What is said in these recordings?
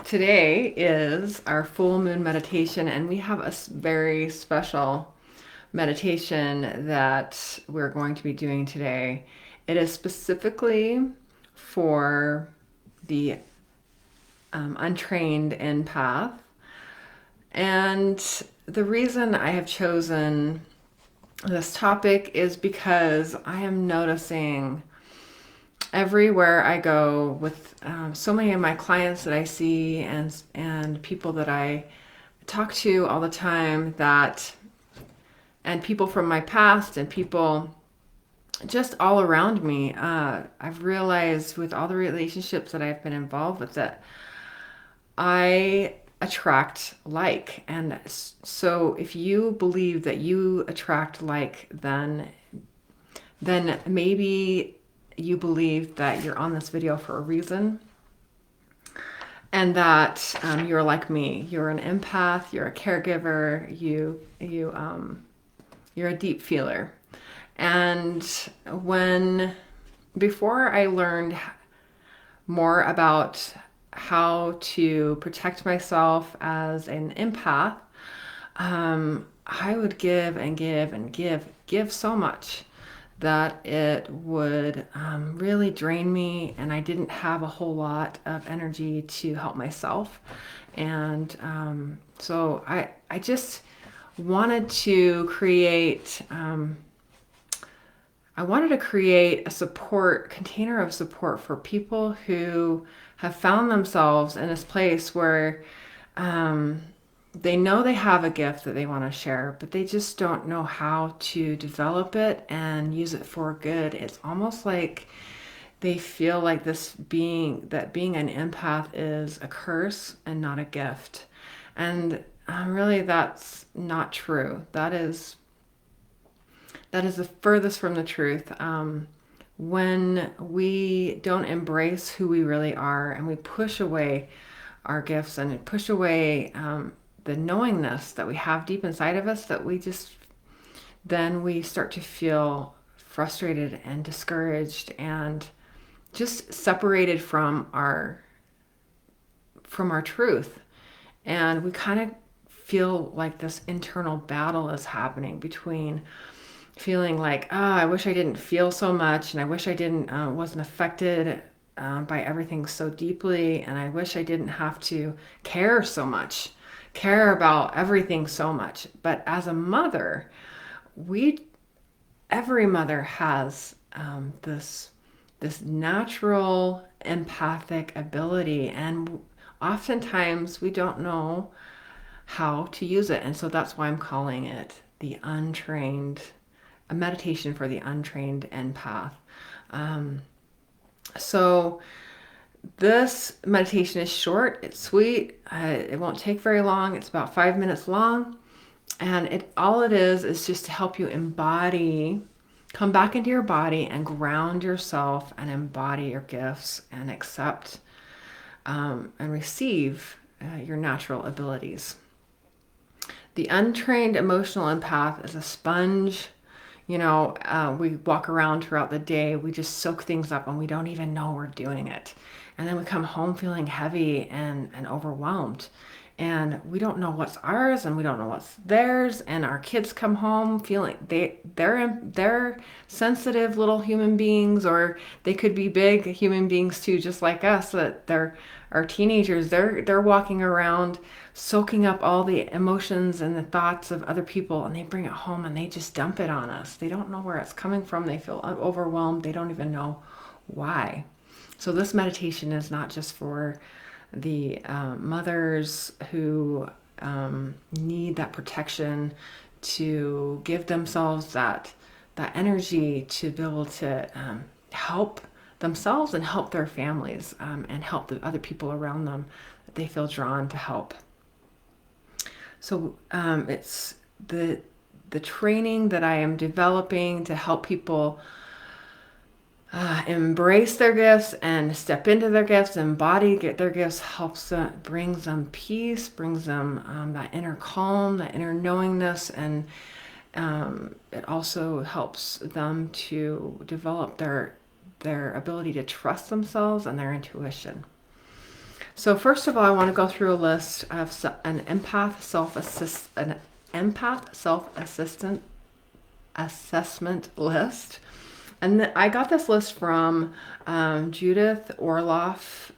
Today is our full moon meditation, and we have a very special meditation that we're going to be doing today. It is specifically for the untrained empath. And the reason I have chosen this topic is because I am noticing everywhere I go with so many of my clients that I see and people that I talk to all the time, that and people from my past and people just all around me. I've realized with all the relationships that I've been involved with that I attract like. And so if you believe that you attract like, then maybe you believe that you're on this video for a reason, and that you're like me. You're an empath. You're a caregiver. You're a deep feeler. And when before I learned more about how to protect myself as an empath, I would give and give and give so much that it would really drain me, and I didn't have a whole lot of energy to help myself. And so I just wanted to create a support container of support for people who have found themselves in this place where they know they have a gift that they want to share, but they just don't know how to develop it and use it for good. It's almost like they feel like being an empath is a curse and not a gift. And really, that's not true. That is the furthest from the truth. When we don't embrace who we really are, and we push away our gifts and push away the knowingness that we have deep inside of us, that then we start to feel frustrated and discouraged and just separated from our truth. And we kind of feel like this internal battle is happening between feeling like, I wish I didn't feel so much, and I wish I wasn't affected by everything so deeply, and I wish I didn't have to care about everything so much. But as a mother, every mother has this natural empathic ability, and oftentimes we don't know how to use it. And so that's why I'm calling it a meditation for the untrained empath. So this meditation is short, it's sweet, it won't take very long. It's about 5 minutes long, and all it is just to help you come back into your body and ground yourself and embody your gifts and accept and receive your natural abilities. The untrained emotional empath is a sponge. We walk around throughout the day, we just soak things up and we don't even know we're doing it. And then we come home feeling heavy and overwhelmed. And we don't know what's ours and we don't know what's theirs. And our kids come home feeling they're sensitive little human beings, or they could be big human beings too, just like us, that our teenagers, they're walking around soaking up all the emotions and the thoughts of other people, and they bring it home and they just dump it on us. They don't know where it's coming from. They feel overwhelmed. They don't even know why. So this meditation is not just for the mothers who need that protection, to give themselves that energy to be able to help themselves and help their families, and help the other people around them that they feel drawn to help. So it's the training that I am developing to help people embrace their gifts and step into their gifts, embody their gifts, brings them peace, brings them that inner calm, that inner knowingness, and it also helps them to develop their ability to trust themselves and their intuition. So first of all, I want to go through a list of an empath self-assistant assessment list. And I got this list from Judith Orloff.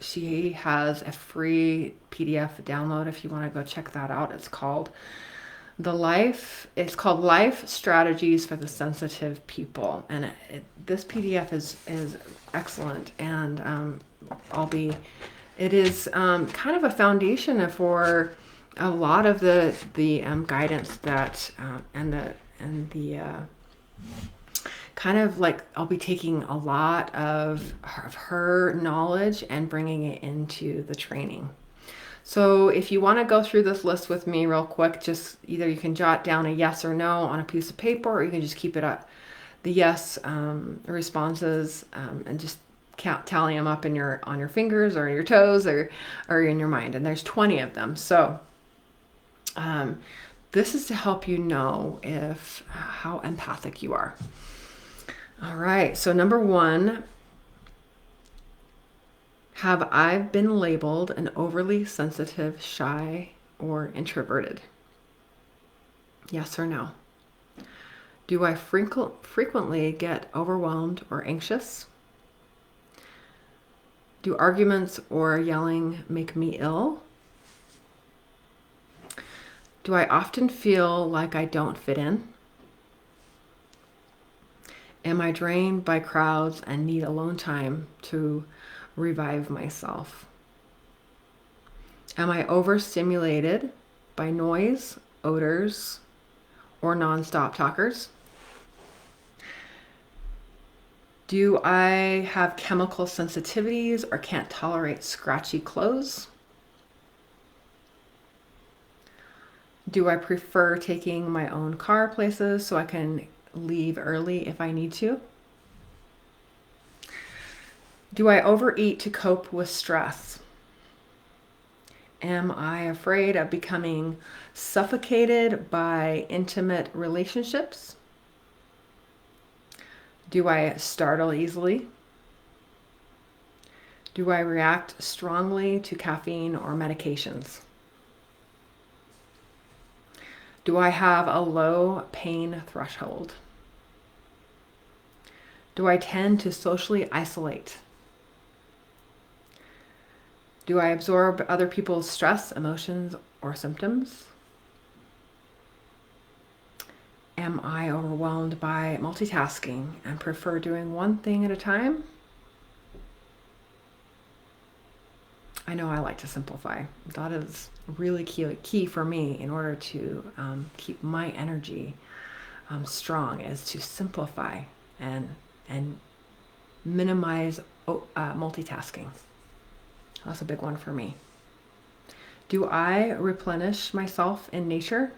She has a free PDF download if you want to go check that out. It's called Life Strategies for the Sensitive People. And this PDF is excellent. And it is kind of a foundation for a lot of the guidance that and the kind of like I'll be taking a lot of her knowledge and bringing it into the training. So if you want to go through this list with me real quick, just either you can jot down a yes or no on a piece of paper, or you can just keep it up the yes responses and just tally them up on your fingers or your toes or in your mind. And there's 20 of them. So this is to help you know how empathic you are. All right. So number 1, have I been labeled an overly sensitive, shy, or introverted? Yes or no? Do I frequently get overwhelmed or anxious? Do arguments or yelling make me ill? Do I often feel like I don't fit in? Am I drained by crowds and need alone time to revive myself? Am I overstimulated by noise, odors, or nonstop talkers? Do I have chemical sensitivities or can't tolerate scratchy clothes? Do I prefer taking my own car places so I can leave early if I need to? Do I overeat to cope with stress? Am I afraid of becoming suffocated by intimate relationships? Do I startle easily? Do I react strongly to caffeine or medications? Do I have a low pain threshold? Do I tend to socially isolate? Do I absorb other people's stress, emotions, or symptoms? Am I overwhelmed by multitasking and prefer doing one thing at a time? I know I like to simplify. That is really key for me in order to keep my energy strong, is to simplify and minimize multitasking. That's a big one for me. Do I replenish myself in nature?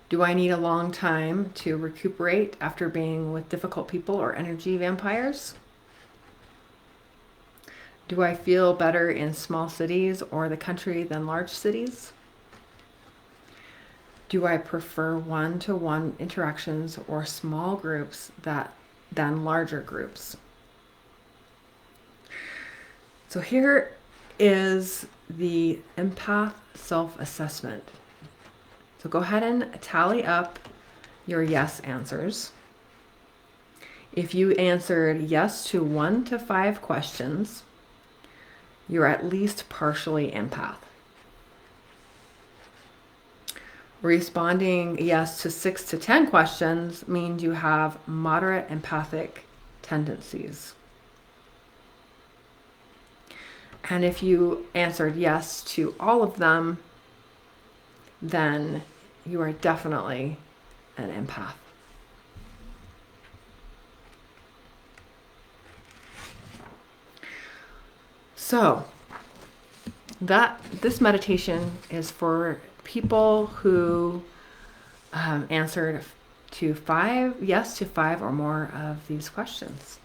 Do I need a long time to recuperate after being with difficult people or energy vampires? Do I feel better in small cities or the country than large cities? Do I prefer one-to-one interactions or small groups than larger groups? So here is the empath self-assessment. So go ahead and tally up your yes answers. If you answered yes to 1 to 5 questions, you're at least partially empath. Responding yes to 6 to 10 questions means you have moderate empathic tendencies. And if you answered yes to all of them, then you are definitely an empath. So this meditation is for people who answered yes to 5 or more of these questions.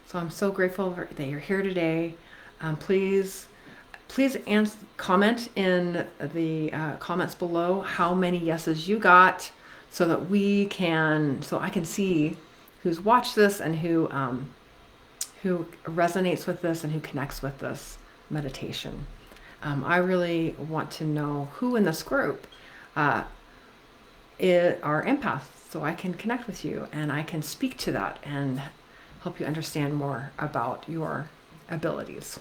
So I'm so grateful that you're here today. Please comment in the comments below how many yeses you got, so that I can see who's watched this and who resonates with this and who connects with this meditation. I really want to know who in this group are empaths, so I can connect with you and I can speak to that and help you understand more about your abilities.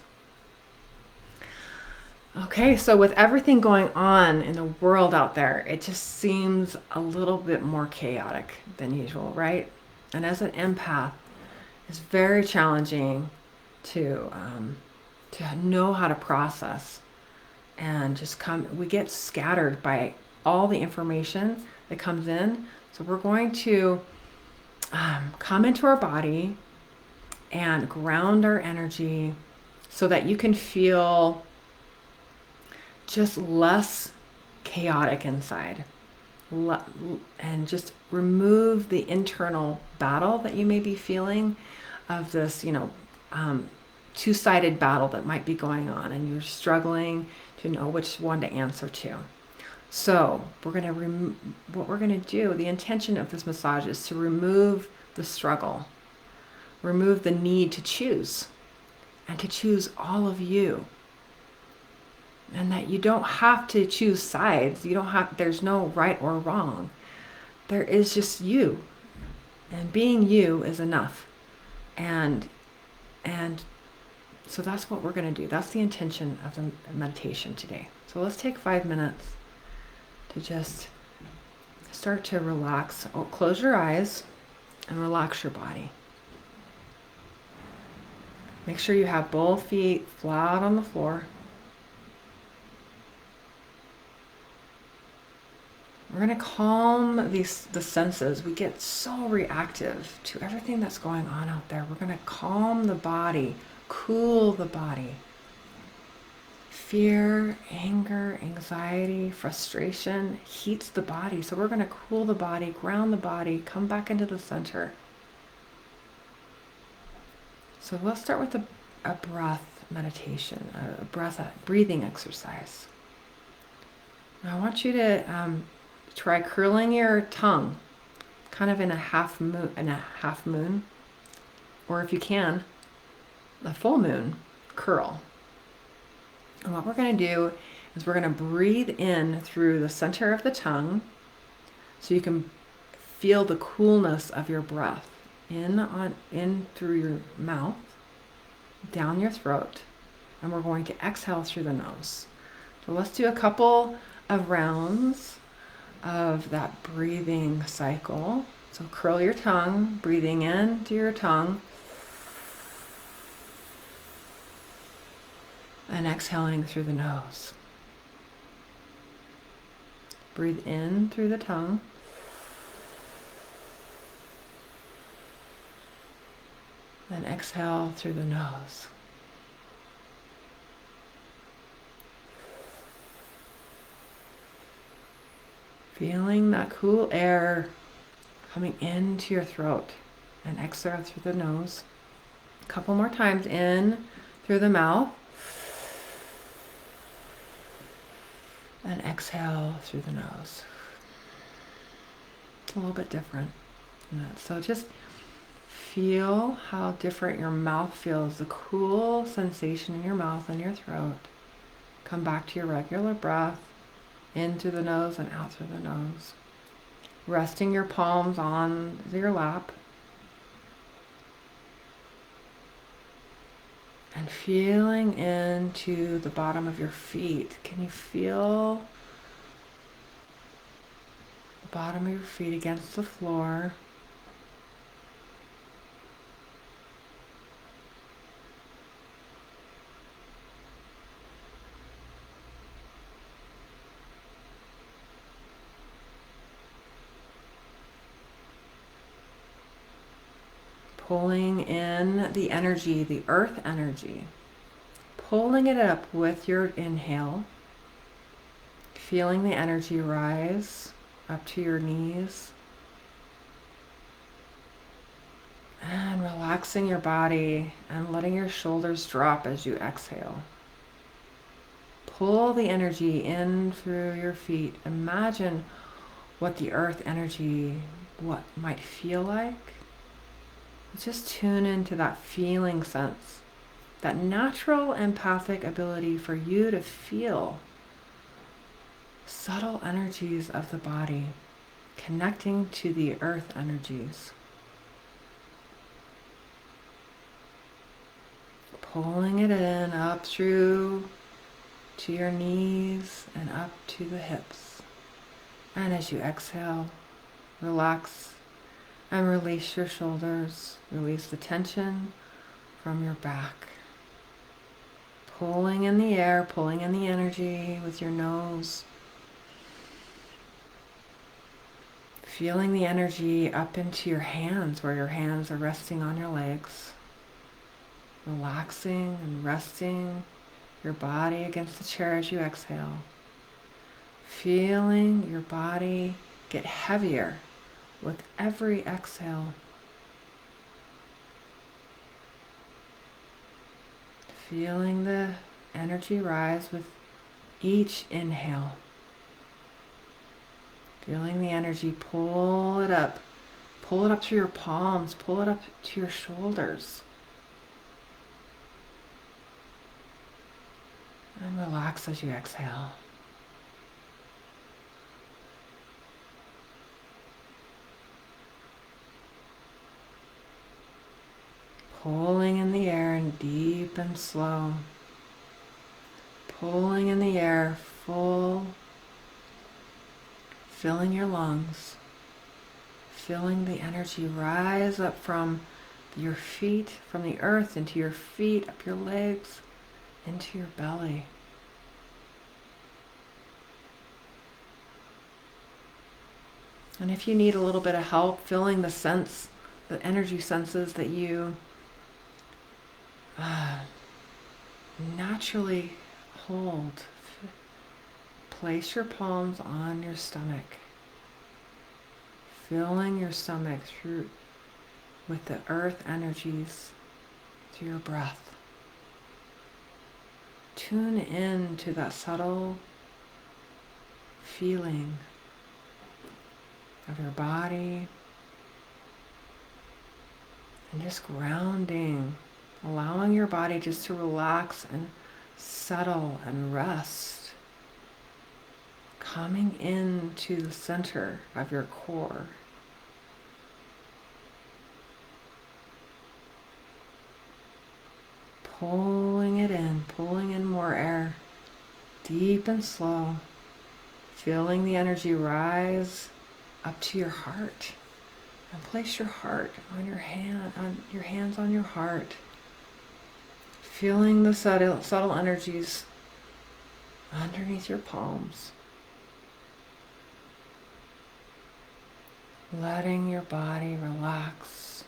Okay, so with everything going on in the world out there, it just seems a little bit more chaotic than usual, right? And as an empath, it's very challenging to know how to process and just we get scattered by all the information that comes in. So we're going to come into our body and ground our energy so that you can feel just less chaotic inside, and just remove the internal battle that you may be feeling of this, two-sided battle that might be going on, and you're struggling to know which one to answer to. So what we're going to do, the intention of this massage is to remove the struggle, remove the need to choose, and to choose all of you. And that you don't have to choose sides. There's no right or wrong. There is just you. And being you is enough. And so that's what we're going to do. That's the intention of the meditation today. So let's take 5 minutes to just start to relax. Close your eyes and relax your body. Make sure you have both feet flat on the floor. We're going to calm the senses. We get so reactive to everything that's going on out there. We're going to calm the body, cool the body. Fear, anger, anxiety, frustration heats the body. So we're going to cool the body, ground the body, come back into the center. So let's start with a breath meditation, a breathing exercise. Now I want you to try curling your tongue, kind of in a half moon, or if you can, a full moon curl. And what we're going to do is we're going to breathe in through the center of the tongue, so you can feel the coolness of your breath in through your mouth, down your throat, and we're going to exhale through the nose. So let's do a couple of rounds of that breathing cycle. So curl your tongue, breathing in to your tongue, and exhaling through the nose. Breathe in through the tongue, and exhale through the nose. Feeling that cool air coming into your throat, and exhale through the nose. A couple more times, in through the mouth, and exhale through the nose. It's a little bit different. So just feel how different your mouth feels, the cool sensation in your mouth and your throat. Come back to your regular breath. In through the nose and out through the nose. Resting your palms on your lap. And feeling into the bottom of your feet. Can you feel the bottom of your feet against the floor? Pulling in the energy, the earth energy. Pulling it up with your inhale. Feeling the energy rise up to your knees. And relaxing your body and letting your shoulders drop as you exhale. Pull the energy in through your feet. Imagine what the earth energy might feel like. Just tune into that feeling sense, that natural empathic ability for you to feel subtle energies of the body connecting to the earth energies. Pulling it in up through to your knees and up to the hips. And as you exhale, relax and release your shoulders. Release the tension from your back. Pulling in the air, pulling in the energy with your nose. Feeling the energy up into your hands, where your hands are resting on your legs. Relaxing and resting your body against the chair as you exhale. Feeling your body get heavier with every exhale. Feeling the energy rise with each inhale. Feeling the energy pull it up through your palms, pull it up to your shoulders. And relax as you exhale. Pulling in the air and deep and slow. Pulling in the air full. Filling your lungs. Feeling the energy rise up from your feet, from the earth into your feet, up your legs, into your belly. And if you need a little bit of help feeling the energy senses that you naturally hold, place your palms on your stomach, filling your stomach through with the earth energies through your breath. Tune in to that subtle feeling of your body and just grounding, allowing your body just to relax and settle and rest, coming into the center of your core. Pulling in more air, deep and slow, feeling the energy rise up to your heart. And place your heart on your hands on your heart. Feeling the subtle energies underneath your palms. Letting your body relax.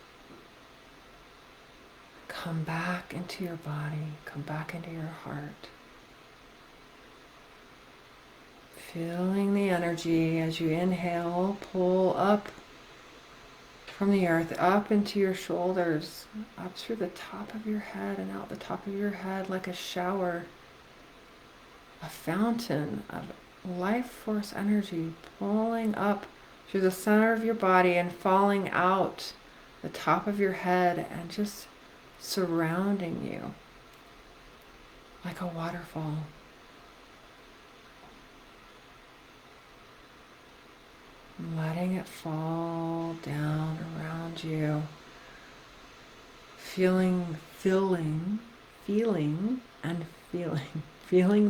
Come back into your body. Come back into your heart. Feeling the energy as you inhale, pull up from the earth, up into your shoulders, up through the top of your head and out the top of your head like a shower, a fountain of life force energy pulling up through the center of your body and falling out the top of your head and just surrounding you like a waterfall. Letting it fall down around you. Feeling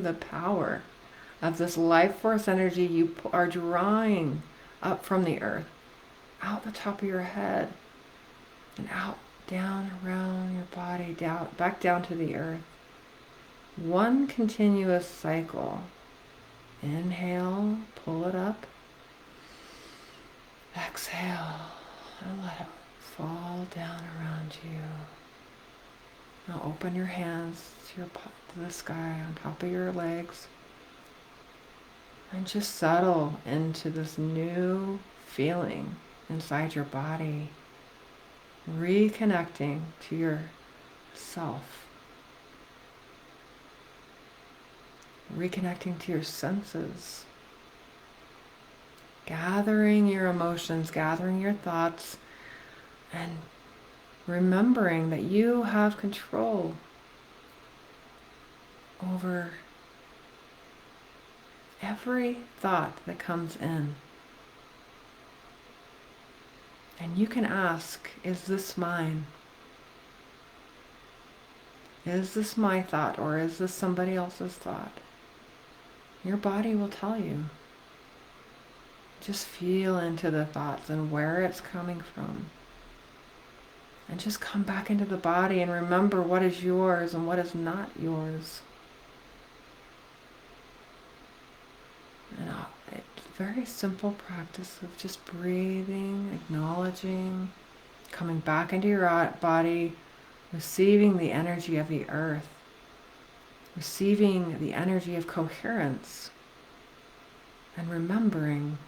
the power of this life force energy you are drawing up from the earth, out the top of your head, and out, down around your body, down, back down to the earth. One continuous cycle. Inhale, pull it up. Exhale, and let it fall down around you. Now open your hands to the sky on top of your legs. And just settle into this new feeling inside your body. Reconnecting to yourself. Reconnecting to your senses. Gathering your emotions, gathering your thoughts, and remembering that you have control over every thought that comes in. And you can ask, is this mine? Is this my thought, or is this somebody else's thought? Your body will tell you. Just feel into the thoughts and where it's coming from. And just come back into the body and remember what is yours and what is not yours. And it's a very simple practice of just breathing, acknowledging, coming back into your body, receiving the energy of the earth, receiving the energy of coherence, and remembering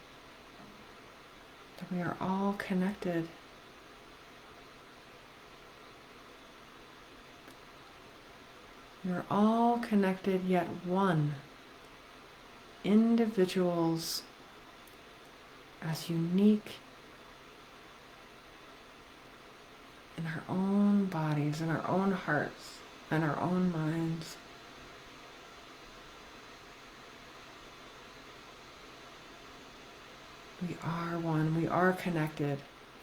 that we are all connected. We are all connected, yet one. Individuals as unique in our own bodies, in our own hearts, and our own minds. We are one. We are connected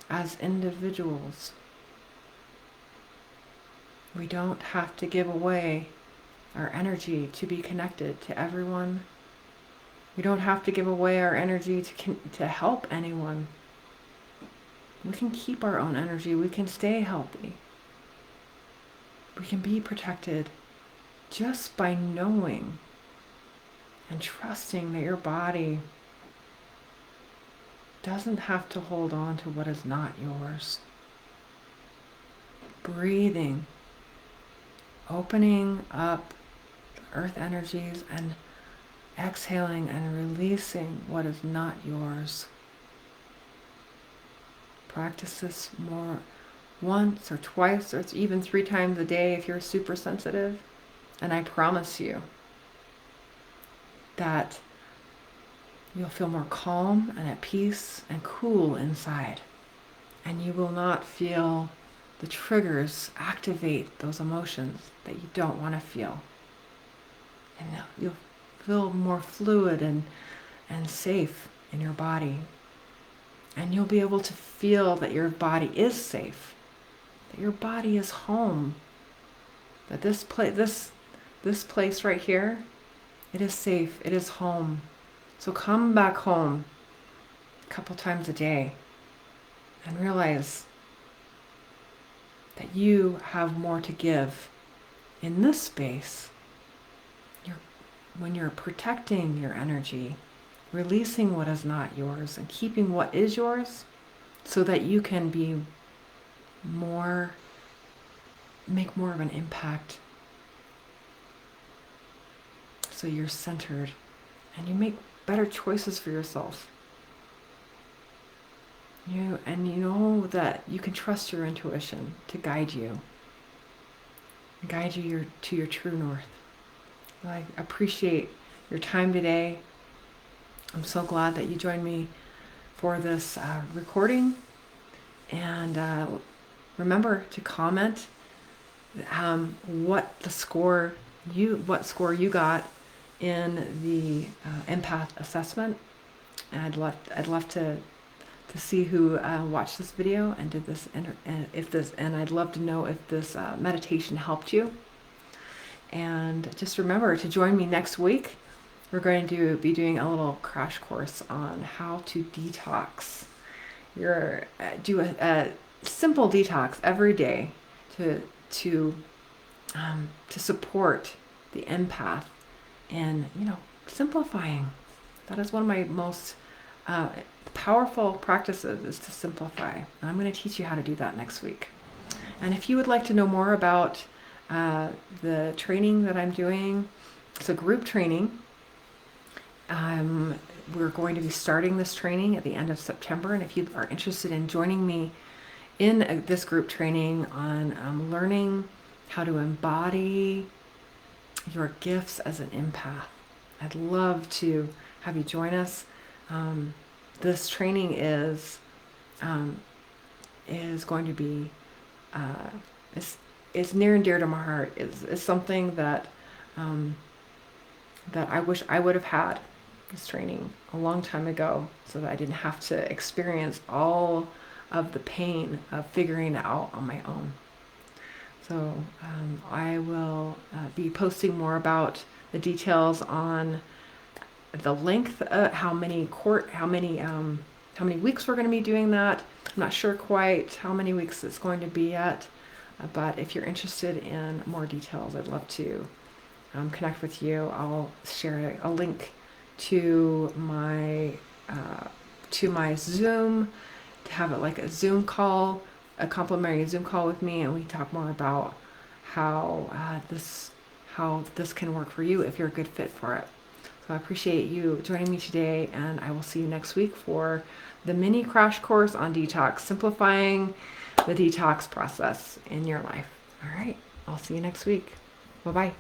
as individuals. We don't have to give away our energy to be connected to everyone. We don't have to give away our energy to help anyone. We can keep our own energy. We can stay healthy. We can be protected just by knowing and trusting that your body doesn't have to hold on to what is not yours. Breathing, opening up the earth energies and exhaling and releasing what is not yours. Practice this more once or twice, or it's even 3 times a day if you're super sensitive. And I promise you that you'll feel more calm and at peace and cool inside. And you will not feel the triggers activate those emotions that you don't want to feel. And you'll feel more fluid and safe in your body. And you'll be able to feel that your body is safe, that your body is home, that this place right here, it is safe, it is home. So come back home a couple times a day and realize that you have more to give in this space. When you're protecting your energy, releasing what is not yours and keeping what is yours so that you can make more of an impact. So you're centered and you make better choices for yourself. You know that you can trust your intuition to guide you to your true north. I appreciate your time today. I'm so glad that you joined me for this recording. And remember to comment what score you got in the Empath assessment. And I'd love to see who watched this video and did this, and I'd love to know if this meditation helped you. And just remember to join me next week. We're going to be doing a little crash course on how to detox. Do a simple detox every day to support the empath in simplifying. That is one of my most powerful practices, is to simplify. And I'm going to teach you how to do that next week. And if you would like to know more about the training that I'm doing, it's a group training. We're going to be starting this training at the end of September, and if you are interested in joining me in this group training on learning how to embody your gifts as an empath, I'd love to have you join us. This training is going to be is near and dear to my heart. Is something that that I wish I would have had this training a long time ago, so that I didn't have to experience all of the pain of figuring it out on my own. So I will be posting more about the details on the length, how many weeks we're going to be doing that. I'm not sure quite how many weeks it's going to be yet, but if you're interested in more details, I'd love to connect with you. I'll share a link to my Zoom, to have it like a Zoom call, a complimentary Zoom call with me, and we talk more about how this can work for you if you're a good fit for it. So I appreciate you joining me today, and I will see you next week for the mini crash course on detox, simplifying the detox process in your life. All right, I'll see you next week. Bye-bye.